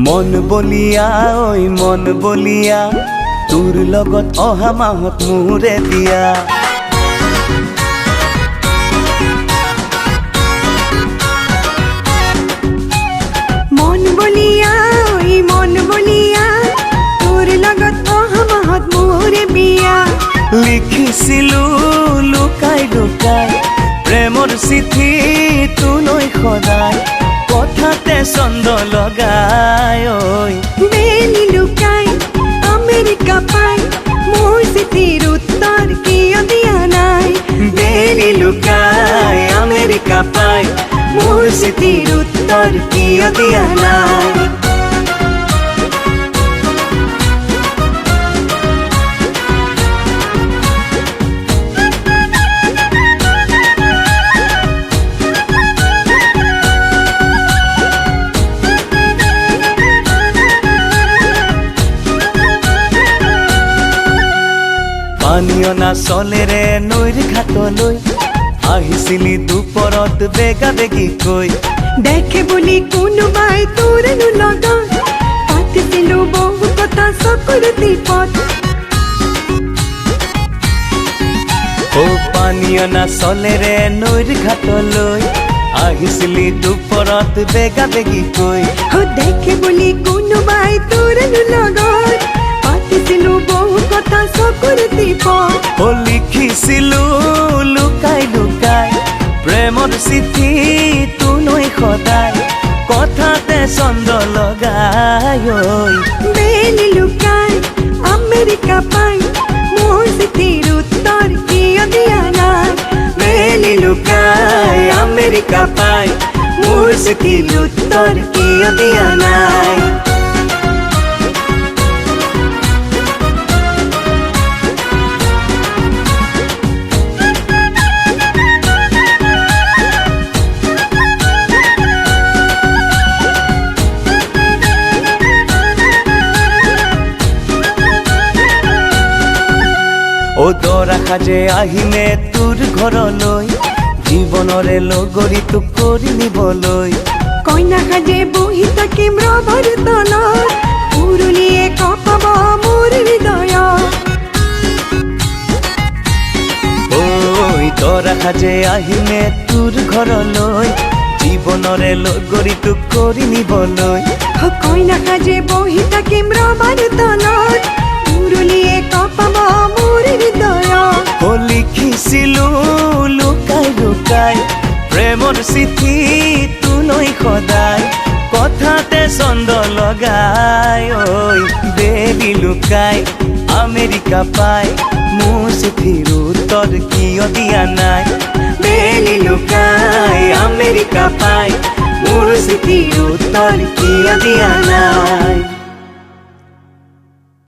মন বলিয়া ওই মন বলিয়া তোৰ লগত অহা মাহত মোৰে বিয়া। মন বলিয়া ওই মন বলিয়া তোৰ লগত অহা মাহত মোৰে বিয়া। লিখিছিলো লুকাই লুকাই প্ৰেমৰ চিঠি তোলৈ সদায়, কথাতে চন্দ লগাই ঐ বেলি লুকাই আমেৰিকা পাই মোৰ চিঠিৰ উত্তৰ কিয় দিয়া নাই। বেলি লুকাই আমেৰিকা পাই মোৰ চিঠিৰ উত্তৰ কিয় দিয়া নাই। পানী অনা চলেৰে নৈৰ ঘাটলৈ আহিছিলি দুপৰত বেগা বেগি কৈ। দেখে বুলি কোনোবাই তোৰেনো লগত পাতিছিলো বহু কথা চকুৰ টিপত। ও পানী অনা চলেৰে নৈৰ ঘাটলৈ আহিছিলি দুপৰত বেগা বেগি কৈ। দেখে বুলি কোনোবাই তোৰেনো লগত পাতিছিলো বহু কথা চকুৰ টিপত। লিখিছিলো লুকাই লুকাই প্ৰেমৰ চিঠি তোলৈ সদায়, কথাতে চন্দ লগাই ঐ বেলি লুকাই আমেৰিকা পাই মোৰ চিঠিৰ উত্তৰ কিয় দিয়া নাই। বেলি লুকাই আমেৰিকা পাই মোৰ চিঠিৰ উত্তৰ কিয় দিয়া নাই। ও দৰা সাজে আহিমে তোৰ ঘৰলৈ, জীৱনৰে লগৰী তোক কৰি নিবলৈ। কইনা সাজে বহি থাকিম ৰভৰ তলত, উৰুলিয়ে কঁপাব মোৰ হৃদয়ত। ঐ দৰা সাজে আহিমে তোৰ ঘৰলৈ, জীৱনৰে লগৰী তোক কৰি নিবলৈ। কইনা সাজে বহি থাকিম ৰভৰ তলত, উৰুলিয়ে কঁপাব মোৰ হৃদয়ত। লিখিছিলো লুকাই লুকাই প্ৰেমৰ চিঠি তোলৈ সদায়, কথাতে চন্দ লগাই ঐ বেলি লুকাই আমেৰিকা পাই মোৰ চিঠিৰ উত্তৰ কিয় দিয়া নাই। বেলি লুকাই আমেৰিকা পাই মোৰ চিঠিৰ উত্তৰ কিয় দিয়া নাই।